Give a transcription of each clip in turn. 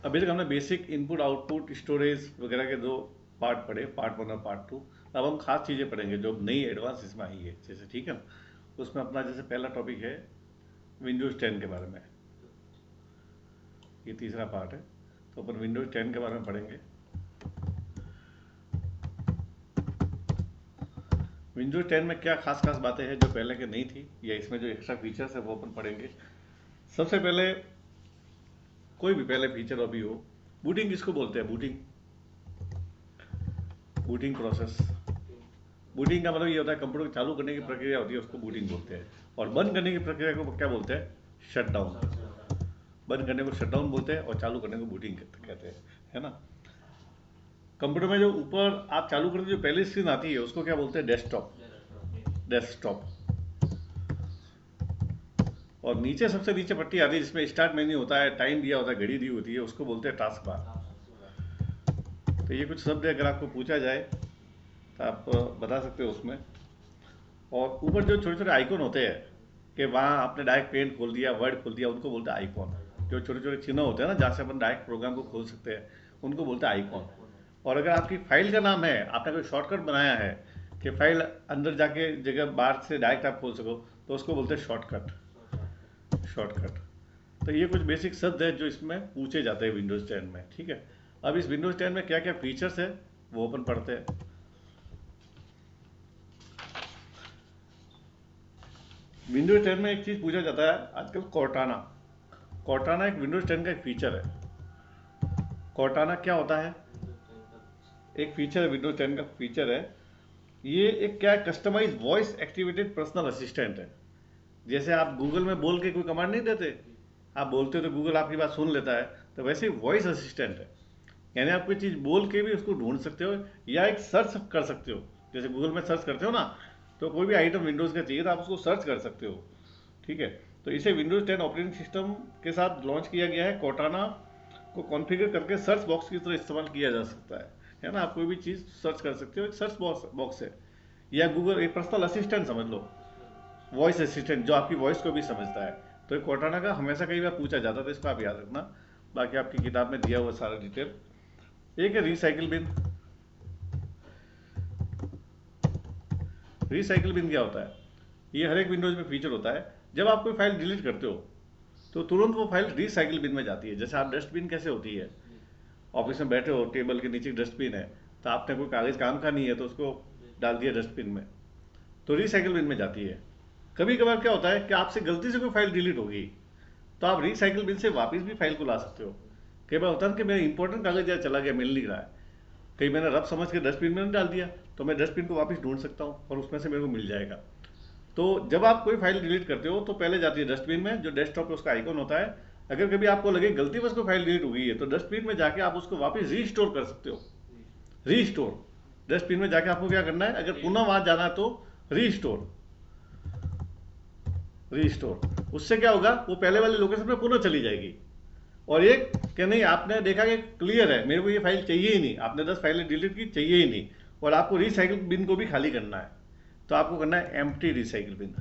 अभी तक हमने बेसिक इनपुट आउटपुट स्टोरेज वगैरह के दो पार्ट पढ़े, पार्ट 1 और पार्ट 2। अब हम खास चीज़ें पढ़ेंगे जो नई एडवांस इसमें आई है, जैसे ठीक है ना। उसमें अपना जैसे पहला टॉपिक है विंडोज़ 10 के बारे में, ये तीसरा पार्ट है। तो अपन विंडोज़ 10 के बारे में पढ़ेंगे। विंडोज़ 10 में क्या खास खास बातें हैं जो पहले के नहीं थी, या इसमें जो एक्स्ट्रा फीचर्स है वो अपन पढ़ेंगे। सबसे पहले कोई भी पहले फीचर अभी हो, बूटिंग किसको बोलते हैं? Booting, booting process. बूटिंग का मतलब ये होता है कंप्यूटर को चालू करने की प्रक्रिया होती है, उसको बूटिंग बोलते हैं। और बंद करने की प्रक्रिया को क्या बोलते हैं? Shut down. बंद करने को शट डाउन बोलते हैं और चालू करने को बूटिंग कहते हैं, है ना। कंप्यूटर में जो ऊपर आप चालू करते जो पहली स्क्रीन आती है उसको क्या बोलते हैं? डेस्कटॉप। डेस्कटॉप। और नीचे सबसे नीचे पट्टी आती है जिसमें स्टार्ट मेन्यू होता है, टाइम दिया होता है, घड़ी दी होती है, उसको बोलते हैं टास्क बार। तो ये कुछ शब्द अगर आपको पूछा जाए तो आप बता सकते हो उसमें। और ऊपर जो छोटे छोटे आइकॉन होते हैं कि वहाँ आपने डायरेक्ट पेंट खोल दिया, वर्ड खोल दिया, उनको बोलते हैं आइकॉन। जो छोटे छोटे चिन्ह होते हैं ना जहाँ से अपन डायरेक्ट प्रोग्राम को खोल सकते हैं, उनको बोलते हैं आइकॉन। और अगर आपकी फाइल का नाम है, आपने कोई शॉर्टकट बनाया है कि फाइल अंदर जाके जगह बाहर से डायरेक्ट आप खोल सको, तो उसको बोलते हैं शॉर्टकट। शॉर्टकट। तो ये कुछ बेसिक शब्द है जो इसमें पूछे जाते हैं विंडोज़ 10 में, ठीक है। अब इस विंडोज़ 10 में क्या क्या फीचर्स है वो अपन पढ़ते हैं। विंडोज 10 में एक चीज़ पूछा जाता है आजकल, कॉर्टाना। कॉर्टाना एक विंडोज 10 का एक फीचर है। कॉर्टाना क्या होता है? एक फीचर है, विंडोज 10 का फीचर है। ये एक क्या है? Customize voice activated personal assistant है। जैसे आप गूगल में बोल के कोई कमांड नहीं देते, आप बोलते हो तो गूगल आपकी बात सुन लेता है, तो वैसे ही वॉइस असिस्टेंट है। यानी आप कोई चीज़ बोल के भी उसको ढूंढ सकते हो या एक सर्च कर सकते हो। जैसे गूगल में सर्च करते हो ना, तो कोई भी आइटम विंडोज़ का चाहिए तो आप उसको सर्च कर सकते हो, ठीक है। तो इसे विंडोज 10 ऑपरेटिंग सिस्टम के साथ लॉन्च किया गया है। कोर्टाना को कॉन्फ़िगर करके सर्च बॉक्स की तरह इस्तेमाल किया जा सकता है ना। आप कोई भी चीज़ सर्च कर सकते हो, एक सर्च बॉक्स है। या गूगल एक पर्सनल असिस्टेंट समझ लो, वॉइस असिस्टेंट जो आपकी वॉइस को भी समझता है। तो एक कोर्टाना का हमेशा कई बार पूछा जाता था, इसको आप याद रखना। बाकी आपकी किताब में दिया हुआ सारा डिटेल। एक है रिसाइकिल बिन। रिसाइकिल बिन क्या होता है? ये हर एक विंडोज में फीचर होता है। जब आप कोई फाइल डिलीट करते हो तो तुरंत वो फाइल रिसाइकिल बिन में जाती है। जैसे आप डस्टबिन कैसे होती है, ऑफिस में बैठे हो, टेबल के नीचे डस्टबिन है, तो आपने कोई कागज़ काम का नहीं है तो उसको डाल दिया डस्टबिन में, तो रिसाइकिल बिन में जाती है। कभी कभार क्या होता है कि आपसे गलती से कोई फाइल डिलीट होगी, तो आप रिसाइकिल बिन से वापस भी फाइल को ला सकते हो। कई बार होता है कि मेरा इंपॉर्टेंट कागज यार चला गया, मिल नहीं रहा है, कहीं मैंने रब समझ के डस्टबिन में डाल दिया, तो मैं डस्टबिन को वापस ढूंढ सकता हूँ और उसमें से मेरे को मिल जाएगा। तो जब आप कोई फाइल डिलीट करते हो तो पहले जाती है डस्टबिन में, जो डेस्कटॉप पे उसका आइकॉन होता है। अगर कभी आपको लगे गलती बस कोई फाइल डिलीट हो गई है, तो डस्टबिन में जाके आप उसको वापस रीस्टोर कर सकते हो। रीस्टोर। डस्टबिन में जाके आपको क्या करना है, अगर पुनः वहां जाना है तो रीस्टोर। रीस्टोर उससे क्या होगा, वो पहले वाले लोकेशन पे पुनः चली जाएगी। और एक कि नहीं, आपने देखा कि क्लियर है, मेरे को ये फाइल चाहिए ही नहीं, आपने 10 फाइलें डिलीट की, चाहिए ही नहीं, और आपको रिसाइकिल बिन को भी खाली करना है, तो आपको करना है एम्प्टी रिसाइकिल बिन।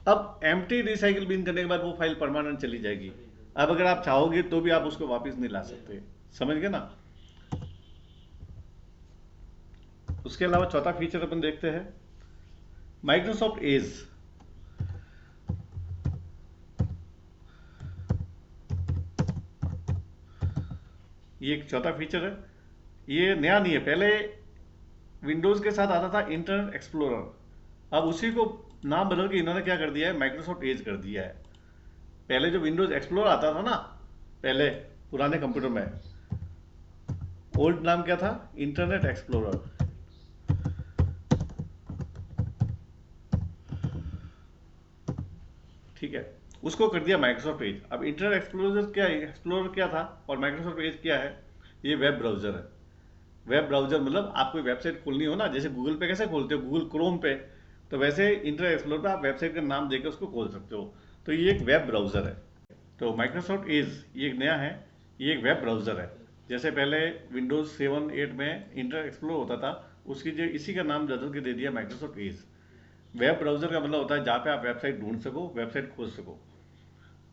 अब एम्प्टी रिसाइकिल बिन करने के बाद वो फाइल परमानेंट चली जाएगी। अब अगर आप चाहोगे तो भी आप उसको वापस नहीं ला सकते, समझ गए ना। उसके अलावा चौथा फीचर अपन देखते हैं, माइक्रोसॉफ्ट एज। ये एक चौथा फीचर है, ये नया नहीं है। पहले विंडोज के साथ आता था इंटरनेट एक्सप्लोरर, अब उसी को नाम बदल के इन्होंने क्या कर दिया है, माइक्रोसॉफ्ट एज कर दिया है। पहले जो विंडोज एक्सप्लोरर आता था ना, पहले पुराने कंप्यूटर में, ओल्ड नाम क्या था, इंटरनेट एक्सप्लोरर, ठीक है। उसको कर दिया माइक्रोसॉफ्ट एज। अब इंटरनेट एक्सप्लोरर क्या था और माइक्रोसॉफ्ट एज क्या है? ये वेब ब्राउजर है। वेब ब्राउजर मतलब आप कोई वेबसाइट खोलनी हो ना, जैसे गूगल पे कैसे खोलते हो, गूगल क्रोम पे, तो वैसे इंटरनेट एक्सप्लोरर पे आप वेबसाइट का नाम देकर उसको खोल सकते हो। तो ये एक वेब ब्राउजर है। तो माइक्रोसॉफ्ट एज ये एक नया है, ये एक वेब ब्राउजर है। जैसे पहले विंडोज 7 8 में इंटरनेट एक्सप्लोरर होता था, उसकी जो इसी का नाम बदल के दे दिया माइक्रोसॉफ्ट एज। वेब ब्राउजर का मतलब होता है जहाँ पे आप वेबसाइट ढूंढ सको, वेबसाइट खोज सको।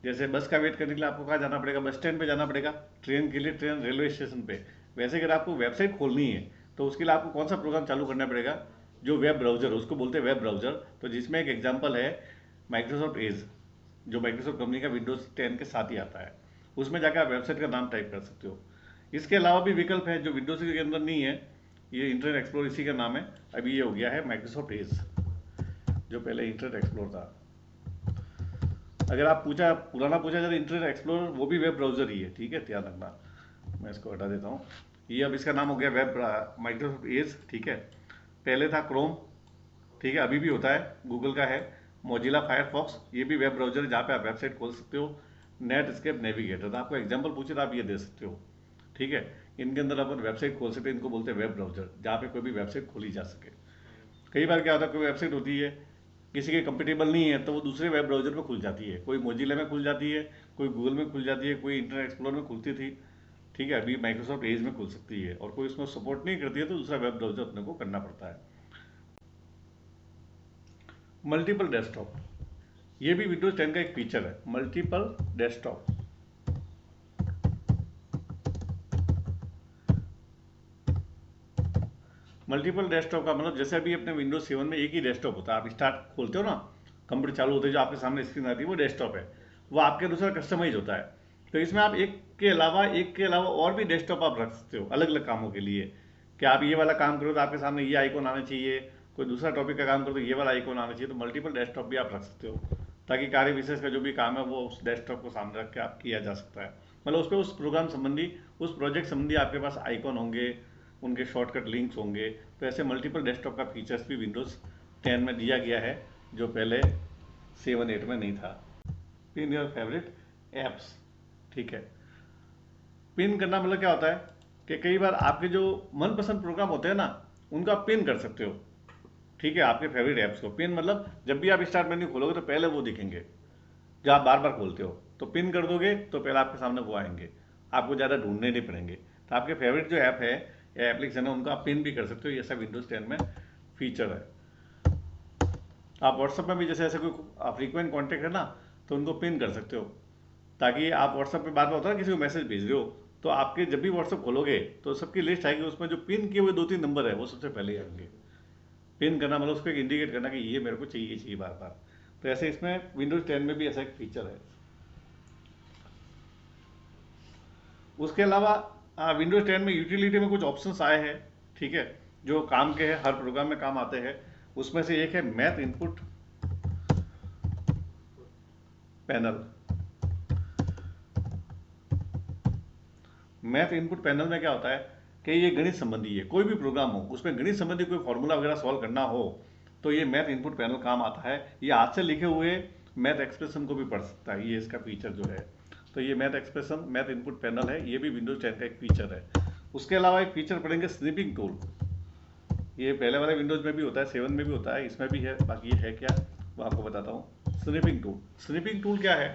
जैसे बस का वेट करने के लिए आपको कहाँ जाना पड़ेगा, बस स्टैंड पे जाना पड़ेगा, ट्रेन के लिए ट्रेन रेलवे स्टेशन पे। वैसे अगर आपको वेबसाइट खोलनी है तो उसके लिए आपको कौन सा प्रोग्राम चालू करना पड़ेगा, जो वेब ब्राउजर, उसको बोलते हैं वेब ब्राउजर। तो जिसमें एक एग्जांपल है माइक्रोसॉफ्ट एज, जो माइक्रोसॉफ्ट कंपनी का विंडोज 10 के साथ ही आता है। उसमें जाकर आप वेबसाइट का नाम टाइप कर सकते हो। इसके अलावा भी विकल्प है जो विंडोज के अंदर नहीं है, ये इंटरनेट एक्सप्लोर इसी का नाम है। अभी ये हो गया है माइक्रोसॉफ्ट एज, जो पहले इंटरनेट एक्सप्लोर था। अगर आप पूछा पुराना पूछा जाए तो इंटरनेट एक्सप्लोरर वो भी वेब ब्राउजर ही है, ठीक है, ध्यान रखना। मैं इसको हटा देता हूँ। ये अब इसका नाम हो गया वेब माइक्रोसॉफ्ट एज, ठीक है। पहले था क्रोम, ठीक है, अभी भी होता है, गूगल का है। मोजिला फायरफॉक्स, ये भी वेब ब्राउजर है जहाँ पे आप वेबसाइट खोल सकते हो। नेट स्केप नेविगेटर, तो आपको एग्जाम्पल पूछे तो आप ये दे सकते हो, ठीक है। इनके अंदर अपन वेबसाइट खोल सकते हैं, इनको बोलते हैं वेब ब्राउजर, जहाँ पे कोई भी वेबसाइट खोली जा सके। कई बार क्या होता है, कोई वेबसाइट होती है किसी के कंपेटेबल नहीं है तो वो दूसरे वेब ब्राउजर में खुल जाती है, कोई मोजिला में खुल जाती है, कोई गूगल में खुल जाती है, कोई इंटरनेट एक्सप्लोर में खुलती थी, ठीक है, अभी माइक्रोसॉफ्ट एज में खुल सकती है। और कोई उसमें सपोर्ट नहीं करती है तो दूसरा वेब ब्राउजर अपने को करना पड़ता है। मल्टीपल डेस्कटॉप, ये भी विंडोज 10 का एक फीचर है, मल्टीपल डेस्कटॉप। मल्टीपल डेस्कटॉप का मतलब जैसे अभी अपने विंडोज 7 में एक ही डेस्कटॉप होता है, आप स्टार्ट खोलते हो ना, कंप्यूटर चालू होते है, जो आपके सामने स्क्रीन आती है वो डेस्कटॉप है, वो आपके अनुसार कस्टमाइज होता है। तो इसमें आप एक के अलावा और भी डेस्कटॉप आप रख सकते हो अलग अलग कामों के लिए। कि आप ये वाला काम करो तो आपके सामने ये आइकॉन आना चाहिए, कोई दूसरा टॉपिक का काम करो तो ये वाला आइकॉन आना चाहिए। तो मल्टीपल डेस्कटॉप भी आप रख सकते हो, ताकि कार्य विशेष का जो भी काम है वो उस डेस्कटॉप को सामने रख के आप किया जा सकता है। मतलब उस पर उस प्रोग्राम संबंधी, उस प्रोजेक्ट संबंधी आपके पास आइकॉन होंगे, उनके शॉर्टकट लिंक्स होंगे। तो ऐसे मल्टीपल डेस्कटॉप का फीचर्स भी विंडोज़ 10 में दिया गया है, जो पहले 7-8 में नहीं था। पिन योर फेवरेट एप्स, ठीक है। पिन करना मतलब क्या होता है कि कई बार आपके जो मनपसंद प्रोग्राम होते हैं ना, उनको आप पिन कर सकते हो, ठीक है, आपके फेवरेट ऐप्स को। पिन मतलब जब भी आप स्टार्ट मेन्यू खोलोगे तो पहले वो दिखेंगे जो आप बार बार खोलते हो। तो पिन कर दोगे तो पहले आपके सामने वो आएंगे, आपको ज़्यादा ढूंढने नहीं पड़ेंगे। तो आपके फेवरेट जो ऐप है या एप्लीकेशन है उनको आप पिन भी कर सकते हो, ये ऐसा विंडोज़ 10 में फीचर है। आप व्हाट्सएप में भी जैसे ऐसे कोई फ्रीक्वेंट कॉन्टैक्ट है ना, तो उनको पिन कर सकते हो, ताकि आप व्हाट्सएप पे बार बार होता है किसी को मैसेज भेज रहे हो, तो आपके जब भी व्हाट्सएप खोलोगे तो सबकी लिस्ट आएगी, उसमें जो पिन किए हुए 2-3 नंबर है वो सबसे पहले आएंगे। पिन करना मतलब उसको एक इंडिकेट करना कि ये मेरे को चाहिए चाहिए बार बार। तो ऐसे इसमें विंडोज 10 में भी ऐसा एक फीचर है। उसके अलावा विंडोज 10 में यूटिलिटी में कुछ ऑप्शंस आए हैं, ठीक है, जो काम के हैं, हर प्रोग्राम में काम आते हैं। उसमें से एक है math input panel. Math input panel में क्या होता है कि ये गणित संबंधी है, कोई भी प्रोग्राम हो उसमें गणित संबंधी कोई फॉर्मूला वगैरह सॉल्व करना हो तो ये मैथ इनपुट पैनल काम आता है। ये हाथ से लिखे हुए मैथ एक्सप्रेशन को भी पढ़ सकता है, ये इसका फीचर जो है। तो ये math expression math input panel है, ये भी विंडोज 10 का एक फीचर है। उसके अलावा एक फीचर पढ़ेंगे स्निपिंग टूल। ये पहले वाले विंडोज में भी होता है, 7 में भी होता है, इसमें भी है, बाकी ये है क्या वो आपको बताता हूँ। स्निपिंग टूल, स्निपिंग टूल क्या है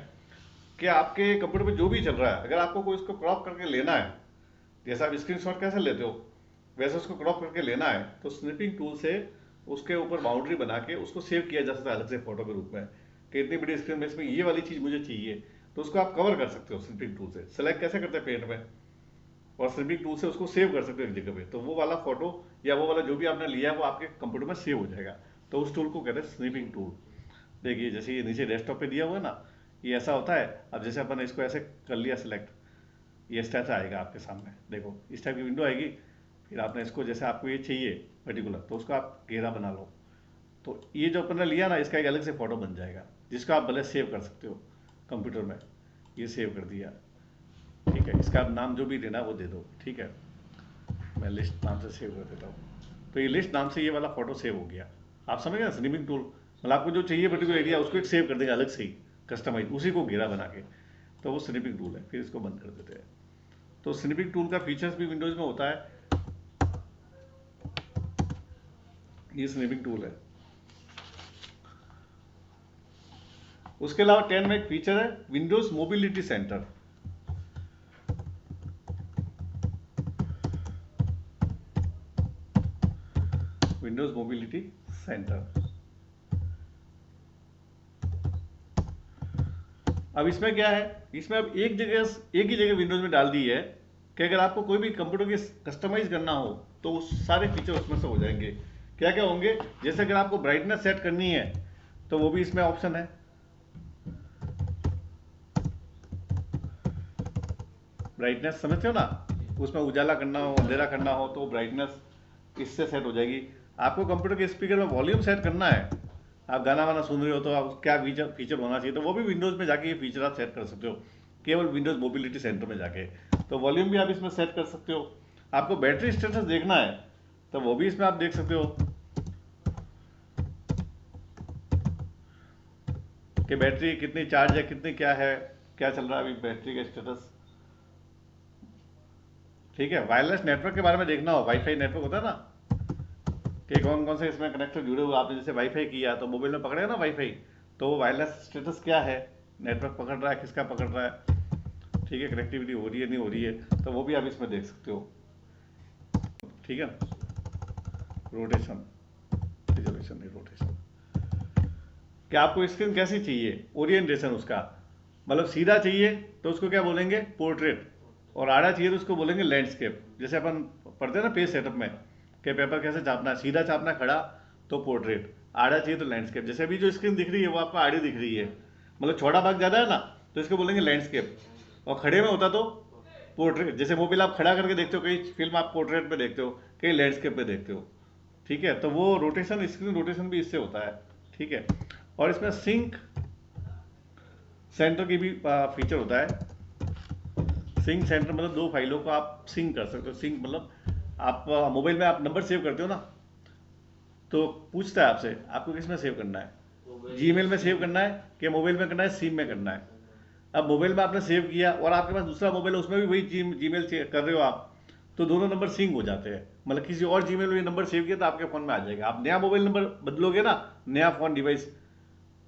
कि आपके कंप्यूटर में जो भी चल रहा है, अगर आपको कोई इसको क्रॉप करके लेना है, जैसा आप स्क्रीनशॉट कैसे लेते हो वैसे उसको क्रॉप करके लेना है, तो स्निपिंग टूल से उसके ऊपर बाउंड्री बना के उसको सेव किया जा सकता है अलग से फोटो के रूप में, कि इतनी बड़ी स्क्रीन में इसमें ये वाली चीज़ मुझे चाहिए, तो उसको आप कवर कर सकते हो स्निपिंग टूल से। सेलेक्ट कैसे करते हैं पेंट में, और स्निपिंग टूल से उसको सेव कर सकते हो एक जगह पे, तो वो वाला फोटो या वो वाला जो भी आपने लिया है वो आपके कंप्यूटर में सेव हो जाएगा। तो उस टूल को कहते हैं स्निपिंग टूल। देखिए जैसे ये नीचे डेस्कटॉप पे दिया हुआ है ना, ये ऐसा होता है। अब जैसे अपन इसको ऐसे कर लिया सिलेक्ट, ये इस टाइप से आएगा आपके सामने, देखो इस टाइप की विंडो आएगी। फिर आपने इसको जैसे आपको ये चाहिए पर्टिकुलर, तो उसको आप घेरा बना लो, तो ये जो अपन ने लिया ना इसका एक अलग से फोटो बन जाएगा, जिसको आप भले सेव कर सकते हो कंप्यूटर में। ये सेव कर दिया, ठीक है, इसका आप नाम जो भी देना वो दे दो, ठीक है, मैं लिस्ट नाम से सेव कर देता हूँ। तो ये लिस्ट नाम से ये वाला फोटो सेव हो गया। आप समझ गए ना स्निपिंग टूल, मतलब आपको जो चाहिए पर्टिकुलर एरिया उसको एक सेव कर देगा अलग से ही कस्टमाइज, उसी को घेरा बना के, तो वो स्निपिंग टूल है। फिर इसको बंद कर देते हैं। तो स्निपिंग टूल का फीचर्स भी विंडोज में होता है, ये स्निपिंग टूल है। उसके अलावा 10 में एक फीचर है Windows mobility centre. Windows mobility centre अब इसमें क्या है, इसमें अब एक ही जगह विंडोज में डाल दी है कि अगर आपको कोई भी कंप्यूटर की कस्टमाइज करना हो तो उस सारे फीचर उसमें से हो जाएंगे। क्या क्या होंगे, जैसे अगर आपको ब्राइटनेस सेट करनी है तो वो भी इसमें ऑप्शन है। ब्राइटनेस समझते हो ना, उसमें उजाला करना हो, अंधेरा करना हो तो ब्राइटनेस इससे सेट हो जाएगी। आपको कंप्यूटर के स्पीकर में वॉल्यूम सेट करना है, आप गाना वाना सुन रहे हो तो आप क्या फीचर होना चाहिए, तो वो भी विंडोज़ में जाके ये फीचर आप सेट कर सकते हो, केवल विंडोज़ मोबिलिटी सेंटर में जाके। तो वॉल्यूम भी आप इसमें सेट कर सकते हो। आपको बैटरी स्टेटस देखना है तो वो भी इसमें आप देख सकते हो कि बैटरी कितनी चार्ज है, कितनी क्या है, क्या चल रहा है अभी बैटरी का स्टेटस। ठीक है, वायरलेस नेटवर्क के बारे में देखना हो, वाईफाई नेटवर्क होता है ना कि कौन कौन से इसमें कनेक्टर जुड़े हुए, आपने जैसे वाईफाई किया तो मोबाइल में पकड़ेगा ना वाईफाई, तो वो वायरलेस स्टेटस क्या है, नेटवर्क पकड़ रहा है, किसका पकड़ रहा है, ठीक है, कनेक्टिविटी हो रही है नहीं हो रही है, तो वो भी आप इसमें देख सकते हो। ठीक है, रोटेशन, रिजोल्यूशन नहीं, रोटेशन। क्या आपको स्क्रीन कैसी चाहिए, ओरिएंटेशन उसका, मतलब सीधा चाहिए तो उसको क्या बोलेंगे, पोर्ट्रेट, और आड़ा चाहिए तो उसको बोलेंगे लैंडस्केप। जैसे अपन पढ़ते हैं ना पेज सेटअप में कि पेपर कैसे छापना है, सीधा छापना है खड़ा तो पोर्ट्रेट, आड़ा चाहिए तो लैंडस्केप। जैसे अभी जो स्क्रीन दिख रही है वो आपको आड़ी दिख रही है, मतलब छोटा भाग ज़्यादा है ना, तो इसको बोलेंगे लैंडस्केप, और खड़े में होता तो पोर्ट्रेट। जैसे मोबाइल आप खड़ा करके देखते हो, कई फिल्म आप पोर्ट्रेट पे देखते हो, कई लैंडस्केप पे देखते हो। ठीक है, तो वो रोटेशन, स्क्रीन रोटेशन भी इससे होता है। ठीक है, और इसमें सिंक सेंटर की भी फीचर होता है। सिंक सेंटर मतलब दो फाइलों को आप सिंक कर सकते हो। सिंक मतलब आप मोबाइल में आप नंबर सेव करते हो ना, तो पूछता है आपसे आपको किस में सेव करना है, जीमेल में सेव करना है कि मोबाइल में करना है, सिम में करना है। अब मोबाइल में आपने सेव किया और आपके पास दूसरा मोबाइल है उसमें भी वही जीमेल कर रहे हो आप, तो दोनों नंबर सिंक हो जाते हैं। मतलब किसी और जीमेल में नंबर सेव किया तो आपके फ़ोन में आ जाएगा। आप नया मोबाइल नंबर बदलोगे ना, नया फ़ोन डिवाइस,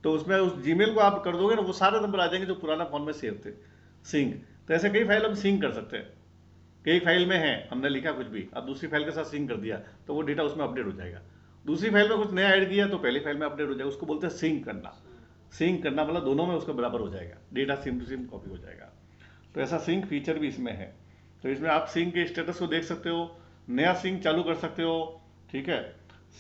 तो उसमें उस जीमेल को आप कर दोगे ना, वो सारे नंबर आ जाएंगे जो पुराना फ़ोन में सेव थे, सिंक। तो ऐसे कई फाइल हम सिंक कर सकते हैं, कई फाइल में है हमने लिखा कुछ भी, अब दूसरी फाइल के साथ सिंक कर दिया तो वो डेटा उसमें अपडेट हो जाएगा। दूसरी फाइल में कुछ नया ऐड किया तो पहली फाइल में अपडेट हो जाएगा, उसको बोलते हैं सिंक करना। सिंक करना मतलब दोनों में उसका बराबर हो जाएगा, data SIM to SIM copy हो जाएगा। तो ऐसा सिंक फीचर भी इसमें है। तो इसमें आप सिंक के स्टेटस को देख सकते हो, नया सिंक चालू कर सकते हो, ठीक है,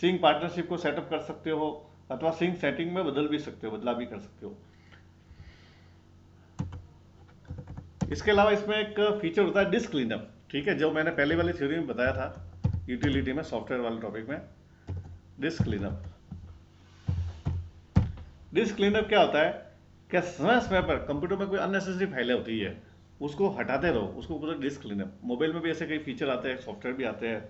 सिंक पार्टनरशिप को सेटअप कर सकते हो, अथवा सिंक सेटिंग में बदल भी सकते हो, बदलाव भी कर सकते हो। इसके अलावा इसमें एक फीचर होता है डिस्क क्लीनअप। ठीक है, जो मैंने पहले वाली थ्योरी में बताया था, यूटिलिटी में, सॉफ्टवेयर वाले टॉपिक में, डिस्क क्लीनअप। डिस्क क्लीनअप क्या होता है, क्या समय समय पर कंप्यूटर में कोई अननेसेसरी फाइलें होती है उसको हटाते रहो, उसको बोलते हैं डिस्क क्लीनअप। मोबाइल में भी ऐसे कई फीचर आते हैं, सॉफ्टवेयर भी आते हैं।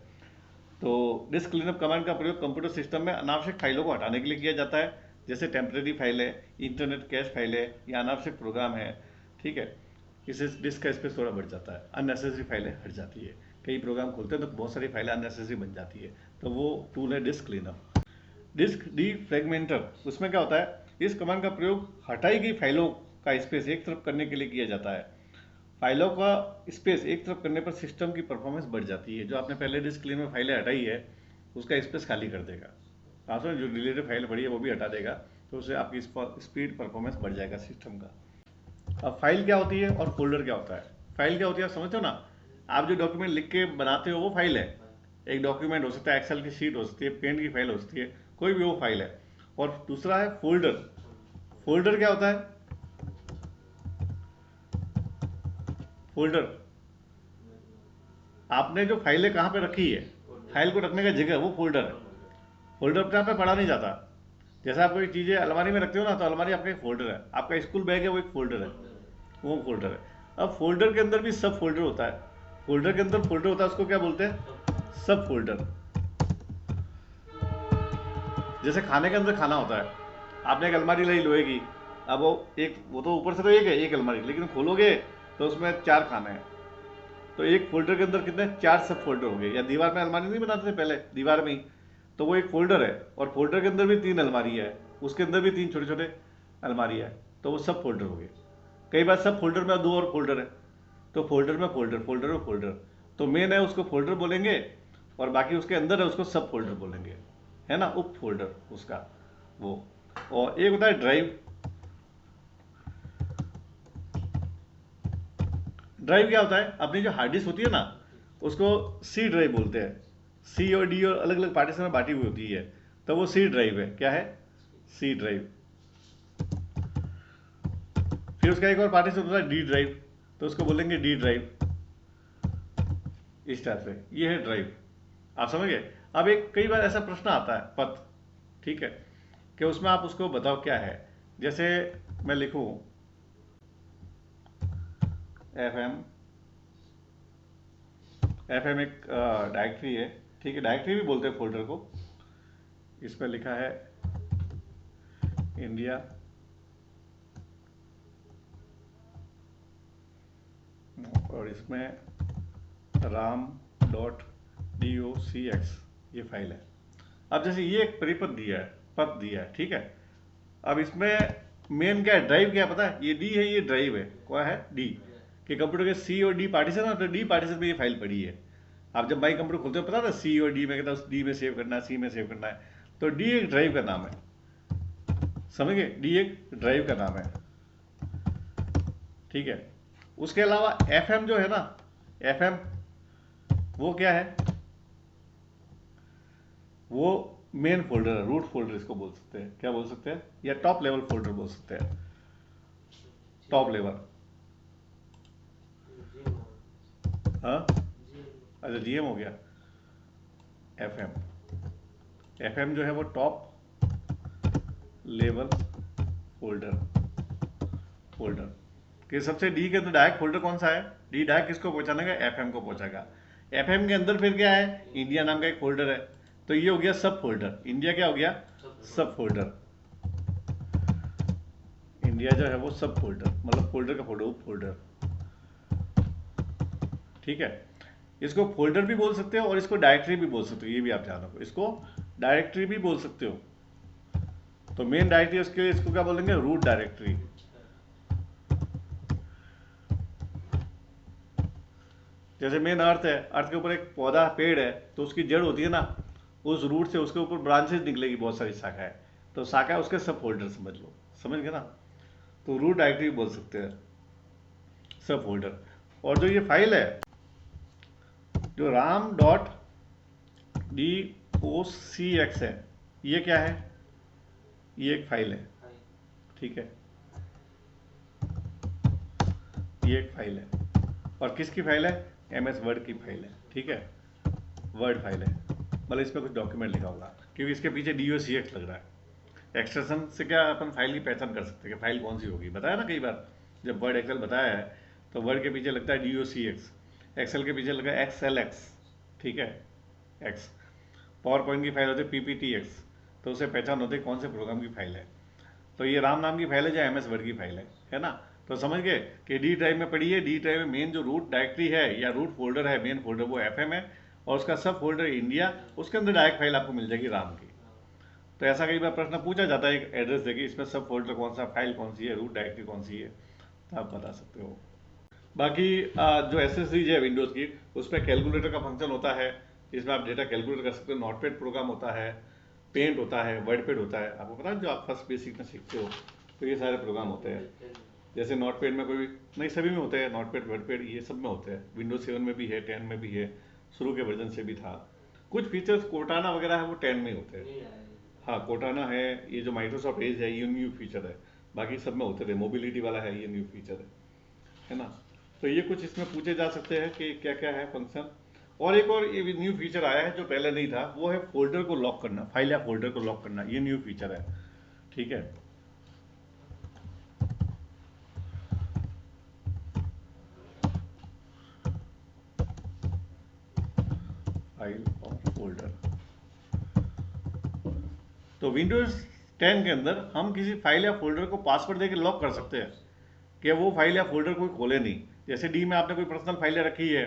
तो डिस्क क्लीनअप कमांड का प्रयोग कंप्यूटर सिस्टम में अनावश्यक फाइलों को हटाने के लिए किया जाता है, जैसे टेम्परेरी फाइल है, इंटरनेट कैश फाइल है, या अनावश्यक प्रोग्राम है। ठीक है, इससे डिस्क का स्पेस थोड़ा बढ़ जाता है, अननेसेसरी फाइलें हट जाती है। कई प्रोग्राम खोलते हैं तो बहुत सारी फाइलें अननेसेसरी बन जाती है, तो वो टूल है डिस्क क्लीनअप। डिस्क डीफ्रैगमेंटर, उसमें क्या होता है, इस कमांड का प्रयोग हटाई गई फाइलों का स्पेस एक तरफ करने के लिए किया जाता है। फाइलों का स्पेस एक तरफ करने पर सिस्टम की परफॉर्मेंस बढ़ जाती है। जो आपने पहले डिस्क क्लीन में फाइलें हटाई है उसका स्पेस खाली कर देगा, साथ में जो डिलीटेड फाइल पड़ी है वो भी हटा देगा, तो उससे आपकी स्पीड परफॉर्मेंस बढ़ जाएगा सिस्टम का। अब फाइल क्या होती है और फोल्डर क्या होता है। फाइल क्या होती है आप समझते हो ना, आप जो डॉक्यूमेंट लिख के बनाते हो वो फाइल है। एक डॉक्यूमेंट हो सकता है, एक्सेल की शीट हो सकती है, पेंट की फाइल हो सकती है, कोई भी वो फाइल है। और दूसरा है फोल्डर। फोल्डर क्या होता है, फोल्डर आपने जो फाइलें कहाँ पे रखी है, फाइल को रखने का जगह, वो फोल्डर है। फोल्डर पे आपने पढ़ा नहीं जाता। जैसे आप कोई चीज़ें अलमारी में रखते हो ना, तो अलमारी आपका एक फोल्डर है, आपका स्कूल बैग है वो एक फोल्डर है, वो फोल्डर है। अब फोल्डर के अंदर भी सब फोल्डर होता है, फोल्डर के अंदर फोल्डर होता है, उसको क्या बोलते हैं, सब फोल्डर। जैसे खाने के अंदर खाना होता है, आपने एक अलमारी ली लोहे की, अब वो तो ऊपर से तो एक है, एक अलमारी, लेकिन खोलोगे तो उसमें 4 खाने हैं, तो एक फोल्डर के अंदर कितने, 4 सब फोल्डर हो गए। या दीवार में अलमारी नहीं बनाते थे पहले, दीवार में ही, तो वो एक फोल्डर है, और फोल्डर के अंदर भी 3 अलमारी है, उसके अंदर भी 3 छोटे छोटे अलमारी है, तो वो सब फोल्डर हो गए। कई बार सब फोल्डर में 2 और फोल्डर है, तो फोल्डर में फोल्डर, फोल्डर में फोल्डर, तो मेन है उसको फोल्डर बोलेंगे, और बाकी उसके अंदर है उसको सब फोल्डर बोलेंगे, है ना, उप फोल्डर उसका वो। और एक होता है ड्राइव। ड्राइव क्या होता है, अपनी जो हार्ड डिस्क होती है ना, उसको सी ड्राइव बोलते हैं। सी और डी और अलग अलग पार्टीशन में बांटी हुई होती है, तो वो सी ड्राइव है। क्या है? C drive. फिर उसका एक और पार्टीशन होता है डी ड्राइव, तो उसको बोलेंगे डी ड्राइव। इस टाइप से ये है ड्राइव। आप समझ गए? अब एक कई बार ऐसा प्रश्न आता है पथ, ठीक है, कि उसमें आप उसको बताओ क्या है। जैसे मैं लिखूं एफ एम, एफ एम एक डायरेक्टरी है, ठीक है, डायरेक्टरी भी बोलते हैं फोल्डर को। इसमें लिखा है इंडिया, और इसमें राम डॉट डी ओ सी एक्स ये फाइल है। अब जैसे ये एक परिपथ दिया है, पथ दिया है, ठीक है। अब इसमें मेन क्या है, ड्राइव क्या है पता है? ये डी है, ये ड्राइव है। क्या है? डी। कि कंप्यूटर के सी और डी पार्टीशन है, तो डी पार्टीशन में ये फाइल पड़ी है। आप जब माई कंप्यूटर खोलते हो पता था सी और डी में, कहता डी में सेव करना है, सी में सेव करना है, तो डी एक ड्राइव का नाम है। समझ गए? डी एक ड्राइव का नाम है, ठीक है। उसके अलावा एफ एम जो है ना, एफ एम वो क्या है? वो मेन फोल्डर है, रूट फोल्डर इसको बोल सकते हैं। क्या बोल सकते हैं? या टॉप लेवल फोल्डर बोल सकते हैं, टॉप लेवल। हाँ, अच्छा जीएम हो गया। एफएम, एफएम जो है वो टॉप लेवल फोल्डर, फोल्डर कि सबसे डी के अंदर डायरेक्ट फोल्डर कौन सा है? डी डायरेक्ट किसको पहुंचाने का? एफएम को पहुंचाएगा। एफएम के अंदर फिर क्या है? इंडिया नाम का एक फोल्डर है, तो ये हो गया सब फोल्डर। इंडिया क्या हो गया? सब फोल्डर। इंडिया जो है वो सब फोल्डर, मतलब फोल्डर का फोल्डर, उप फोल्डर, ठीक है। इसको फोल्डर भी बोल सकते हो और इसको डायरेक्टरी भी बोल सकते हो, ये भी आप जान रखो। इसको डायरेक्टरी भी बोल सकते हो। तो मेन डायरेक्टरी उसके, इसको क्या बोलेंगे? Root directory. जैसे मेन अर्थ है, अर्थ के ऊपर एक पौधा पेड़ है, तो उसकी जड़ होती है ना, उस रूट से उसके ऊपर ब्रांचेस निकलेगी, बहुत सारी शाखाएं, तो शाखा उसके सब फोल्डर समझ लो। समझ गए ना? तो रूट डायरेक्टरी बोल सकते हैं, सब फोल्डर। और जो ये फाइल है, जो राम डॉट डी ओ सी एक्स है, ये क्या है? ये एक फाइल है, ठीक है। ये एक फाइल है, और किसकी फाइल है? एम एस वर्ड की फाइल है, ठीक है। वर्ड फाइल है, मतलब इसमें कुछ डॉक्यूमेंट लिखा होगा, क्योंकि इसके पीछे डी ओ सी एक्स लग रहा है। एक्सटेंशन से क्या अपन फाइल की पहचान कर सकते हैं कि फाइल कौन सी होगी। बताया ना कई बार, जब वर्ड एक्सेल बताया है, तो वर्ड के पीछे लगता है डी ओ सी एक्स, एक्सेल के पीछे लगा एक्स एल एक्स, ठीक है, एक्स। पावर पॉइंट की फाइल होती है पीपीटी एक्स, तो उसे पहचान होती है कौन से प्रोग्राम की फाइल है। तो ये राम नाम की फाइल है, जो एम एस वर्ड की फाइल है ना। तो समझ गए कि डी ड्राइव में पड़ी है। डी ड्राइव में मेन जो रूट डायरेक्टरी है या रूट फोल्डर है, मेन फोल्डर वो एफ एम है, और उसका सब फोल्डर इंडिया, उसके अंदर डायरेक्ट फाइल आपको मिल जाएगी राम की। तो ऐसा कई बार प्रश्न पूछा जाता है, एक एड्रेस देके इसमें सब फोल्डर कौन सा, फाइल कौन सी है, रूट डायरेक्टरी कौन सी है, तो आप बता सकते हो। बाकी जो एसेसरीज है विंडोज़ की, उसमें कैलकुलेटर का फंक्शन होता है, जिसमें आप डेटा कैलकुलेट कर सकते हो। नोटपैड प्रोग्राम होता है, पेंट होता है, वर्डपैड होता है। आपको पता है जो आप फर्स्ट बेसिक में सीखते हो, तो ये सारे प्रोग्राम होते हैं। जैसे नोटपैड में कोई नहीं, सभी में होते हैं, नोटपैड वर्डपैड ये सब में होते हैं। विंडोज 7 में भी है, 10 में भी है, शुरू के वर्जन से भी था। कुछ फीचर्स कोर्टाना वगैरह है वो 10 में ही होते हैं। हाँ, कोर्टाना है, ये जो माइक्रोसॉफ्ट एज है ये न्यू फीचर है, बाकी सब में होते थे। मोबिलिटी वाला है, ये न्यू फीचर है ना। तो ये कुछ इसमें पूछे जा सकते हैं कि क्या क्या है फंक्शन। और एक और ये न्यू फीचर आया है जो पहले नहीं था, वो है फोल्डर को लॉक करना, फाइल या फोल्डर को लॉक करना, ये न्यू फीचर है, ठीक है। फाइल और फोल्डर, तो विंडोज 10 के अंदर हम किसी फाइल या फोल्डर को पासवर्ड देकर लॉक कर सकते हैं कि वो फाइल या फोल्डर कोई खोले नहीं। जैसे डी में आपने कोई पर्सनल फाइलें रखी है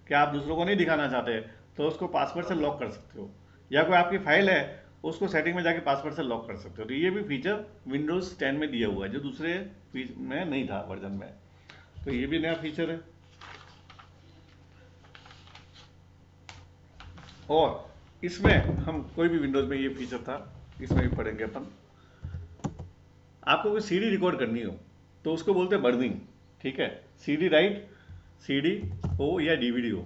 कि आप दूसरों को नहीं दिखाना चाहते, तो उसको पासवर्ड से लॉक कर सकते हो। या कोई आपकी फाइल है, उसको सेटिंग में जाके पासवर्ड से लॉक कर सकते हो। तो ये भी फीचर विंडोज 10 में दिया हुआ है, जो दूसरे में नहीं था वर्जन में। तो ये भी नया फीचर है। और इसमें हम कोई भी विंडोज में ये फीचर था, इसमें भी पढ़ेंगे अपन। आपको कोई सीडी रिकॉर्ड करनी हो तो उसको बोलते हैं बर्निंग, ठीक है। सीडी राइट सीडी हो या डीवीडी हो,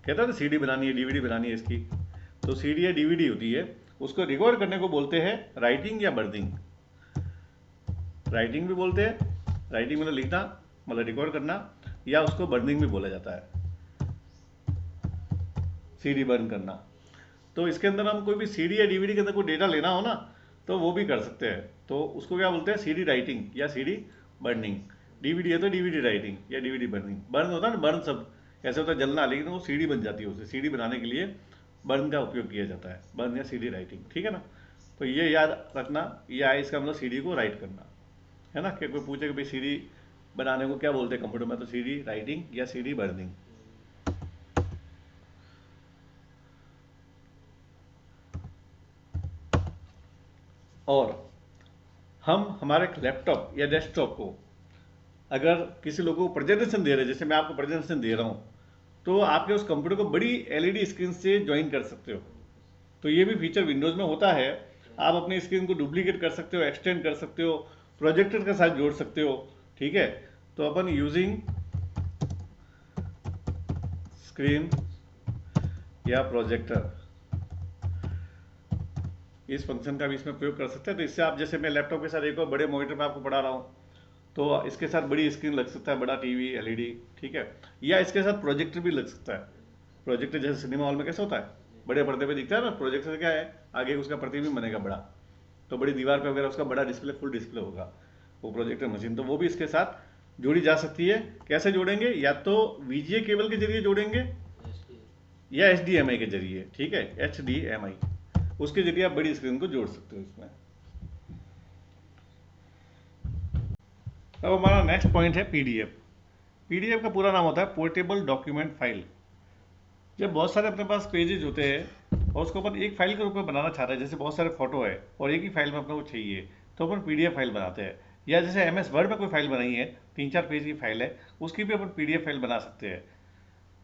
कहता है ना सीडी बनानी है, डीवीडी बनानी है इसकी, तो सीडी या डीवीडी होती है, उसको रिकॉर्ड करने को बोलते हैं राइटिंग या बर्निंग। राइटिंग भी बोलते हैं, राइटिंग मतलब लिखना, मतलब रिकॉर्ड करना, या उसको बर्निंग भी बोला जाता है, सीडी बर्न करना। तो इसके अंदर हम कोई भी सीडी या डीवीडी के अंदर कोई डेटा लेना हो ना, तो वो भी कर सकते हैं। तो उसको क्या बोलते हैं, सीडी राइटिंग या सीडी बर्निंग। डीवीडी है तो डीवीडी राइटिंग या डीवीडी बर्निंग। बर्न होता है ना, बर्न शब्द ऐसे होता है जलना, लेकिन वो सीडी बन जाती है, उसे सीडी बनाने के लिए बर्न का उपयोग किया जाता है, बर्न या सीडी राइटिंग, ठीक है ना। तो ये याद रखना, या इसका मतलब सीडी को राइट करना है ना। कि कोई पूछे कि भाई सीडी बनाने को क्या बोलते हैं कंप्यूटर में, तो सीडी राइटिंग या सीडी बर्निंग। और हम हमारे लैपटॉप या डेस्कटॉप को अगर किसी लोगों को प्रेजेंटेशन दे रहे हैं, जैसे मैं आपको प्रेजेंटेशन दे रहा हूँ, तो आपके उस कंप्यूटर को बड़ी एलईडी स्क्रीन से ज्वाइन कर सकते हो। तो ये भी फीचर विंडोज़ में होता है। आप अपनी स्क्रीन को डुप्लीकेट कर सकते हो, एक्सटेंड कर सकते हो, प्रोजेक्टर के साथ जोड़ सकते हो, ठीक है। तो अपन यूजिंग स्क्रीन या प्रोजेक्टर, इस फंक्शन का भी इसमें प्रयोग कर सकते हैं। तो इससे आप, जैसे मैं लैपटॉप के साथ एक और बड़े मॉनिटर में आपको पढ़ा रहा हूँ, तो इसके साथ बड़ी स्क्रीन लग सकता है, बड़ा टीवी एलईडी, ठीक है। या इसके साथ प्रोजेक्टर भी लग सकता है। प्रोजेक्टर जैसे सिनेमा हॉल में कैसे होता है, बड़े पर्दे पे दिखता है ना, प्रोजेक्टर क्या है, आगे उसका प्रतिबिंब बनेगा बड़ा, तो बड़ी दीवार पे वगैरह उसका बड़ा डिस्प्ले, फुल डिस्प्ले होगा वो प्रोजेक्टर मशीन। तो वो भी इसके साथ जोड़ी जा सकती है। कैसे जोड़ेंगे, या तो वीजीए केबल के जरिए जोड़ेंगे या एचडीएमआई के जरिए, ठीक है, एचडीएमआई, उसके जरिए आप बड़ी स्क्रीन को जोड़ सकते हो इसमें। अब हमारा नेक्स्ट पॉइंट है पीडीएफ। पीडीएफ का पूरा नाम होता है पोर्टेबल डॉक्यूमेंट फाइल। जब बहुत सारे अपने पास पेजेज होते हैं और उसको अपन एक फाइल के रूप में बनाना चाहते हैं, जैसे बहुत सारे फोटो है और एक ही फाइल में अपने को चाहिए, तो अपन पीडीएफ फाइल बनाते हैं। या जैसे एमएस वर्ड में कोई फाइल बनाई है, 3-4 पेज की फाइल है, उसकी भी अपन पीडीएफ फाइल बना सकते हैं,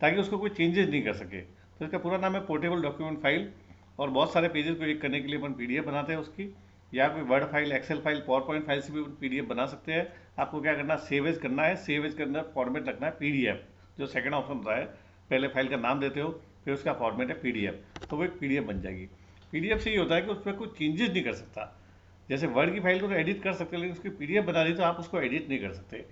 ताकि उसको कोई चेंजेस नहीं कर सके। तो इसका पूरा नाम है पोर्टेबल डॉक्यूमेंट फाइल। और बहुत सारे पेजेस को एक करने के लिए अपन पीडीएफ बनाते हैं उसकी, या कोई word file, excel file, PowerPoint file से भी पीडीएफ बना सकते हैं। आपको क्या करना है, सेव एज करना है, सेव एज के अंदर फॉर्मेट रखना है पीडीएफ, जो सेकंड ऑप्शन होता है। पहले फाइल का नाम देते हो, फिर उसका फॉर्मेट है पीडीएफ, तो वो एक पीडीएफ बन जाएगी। पीडीएफ से ये होता है कि उसमें कोई चेंजेस नहीं कर सकता। जैसे वर्ड की फाइल को तो एडिट कर सकते हैं, लेकिन उसकी पीडीएफ बना दी तो आप उसको एडिट नहीं कर सकते।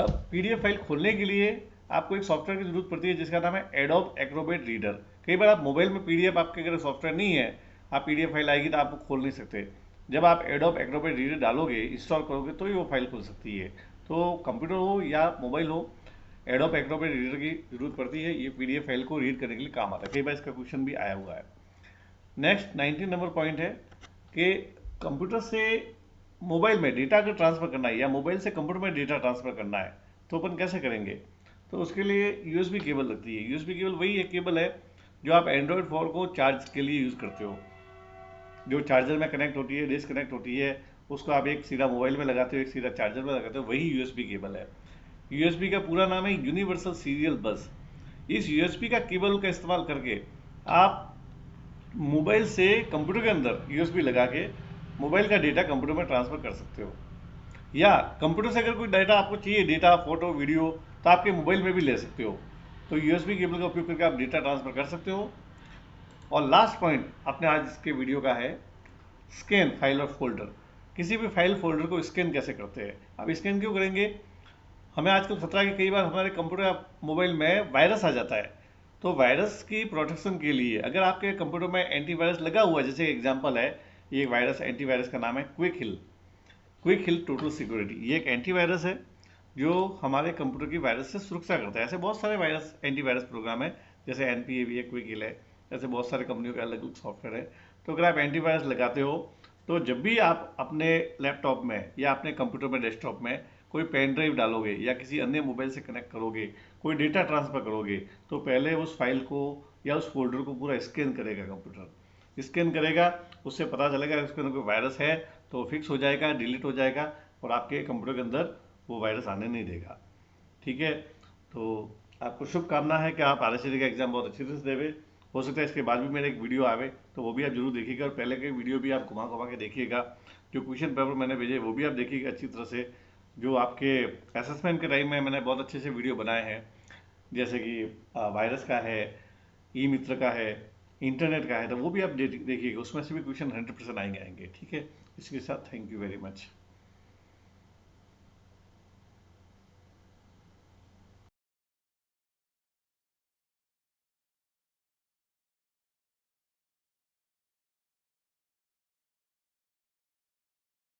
अब पीडीएफ फाइल खोलने के लिए आपको एक सॉफ्टवेयर की जरूरत पड़ती है, जिसका नाम है एडोब एक्रोबेट रीडर। कई बार आप मोबाइल में पीडीएफ, आपके अगर सॉफ्टवेयर नहीं है, आप पीडीएफ फाइल आएगी तो आप खोल नहीं सकते। जब आप एडोब एक्रोबेट रीडर डालोगे, इंस्टॉल करोगे, तो ही वो फाइल खुल सकती है। तो कंप्यूटर हो या मोबाइल हो, एडोब एक्रोबेट रीडर की जरूरत पड़ती है। ये पीडीएफ फाइल को रीड करने के लिए काम आता है। कई बार इसका क्वेश्चन भी आया हुआ है। नेक्स्ट 19 नंबर पॉइंट है कि कंप्यूटर से मोबाइल में डेटा अगर ट्रांसफर करना है, या मोबाइल से कंप्यूटर में डेटा ट्रांसफर करना है, तो अपन कैसे करेंगे। तो उसके लिए यूएसबी केबल लगती है। यूएसबी केबल वही एक केबल है जो आप एंड्रॉयड फ़ोन को चार्ज के लिए यूज़ करते हो, जो चार्जर में कनेक्ट होती है, डिस्कनेक्ट होती है, उसको आप एक सीधा मोबाइल में लगाते हो, एक सीधा चार्जर में लगाते हो, वही यूएसबी केबल है। यूएसबी का पूरा नाम है यूनिवर्सल सीरियल बस। इस यूएसबी का केबल का इस्तेमाल करके आप मोबाइल से कंप्यूटर के अंदर यूएसबी लगा के मोबाइल का डेटा कंप्यूटर में ट्रांसफर कर सकते हो। या कंप्यूटर से अगर कोई डाटा आपको चाहिए, डेटा, फोटो, वीडियो, तो आपके मोबाइल में भी ले सकते हो। तो यूएसबी केबल का उपयोग करके आप डेटा ट्रांसफर कर सकते हो। और लास्ट पॉइंट अपने आज के वीडियो का है स्कैन फाइल और फोल्डर। किसी भी फाइल फोल्डर को स्कैन कैसे करते हैं। अब स्कैन क्यों करेंगे, हमें आजकल खतरा है कि कई बार हमारे कंप्यूटर या मोबाइल में वायरस आ जाता है। तो वायरस की प्रोटेक्शन के लिए अगर आपके कंप्यूटर में एंटीवायरस लगा हुआ है, जैसे एग्जांपल है, ये वायरस, एंटीवायरस का नाम है क्विक हिल टोटल सिक्योरिटी। ये एक एंटीवायरस है जो हमारे कंप्यूटर की वायरस से सुरक्षा करता है। ऐसे बहुत सारे वायरस, एंटीवायरस प्रोग्राम है, जैसे एनपीए भी है, क्विक हिल है, ऐसे बहुत सारे कंपनियों के अलग अलग सॉफ्टवेयर है। तो अगर आप एंटीवायरस लगाते हो, तो जब भी आप अपने लैपटॉप में या अपने कंप्यूटर में, डेस्कटॉप में कोई पेन ड्राइव डालोगे या किसी अन्य मोबाइल से कनेक्ट करोगे, कोई डेटा ट्रांसफर करोगे, तो पहले उस फाइल को या उस फोल्डर को पूरा स्कैन करेगा कंप्यूटर। स्कैन करेगा, उससे पता चलेगा उसके अंदर कोई वायरस है तो फिक्स हो जाएगा, डिलीट हो जाएगा, और आपके कंप्यूटर के अंदर वो वायरस आने नहीं देगा। ठीक है, तो आपको शुभकामना है कि आप RSCD का एग्जाम बहुत अच्छी तरह से देवे। हो सकता है इसके बाद भी मेरा एक वीडियो आवे, तो वो भी आप जरूर देखिएगा, और पहले के वीडियो भी आप घुमा घुमा के देखिएगा। जो क्वेश्चन पेपर मैंने भेजे वो भी आप देखिएगा अच्छी तरह से। जो आपके असेसमेंट के टाइम में मैंने बहुत अच्छे से वीडियो बनाए हैं, जैसे कि वायरस का है, ई मित्र का है, इंटरनेट का है, तो वो भी आप देखिएगा, उसमें से भी क्वेश्चन 100% आएंगे आएंगे। ठीक है, इसके साथ थैंक यू वेरी मच।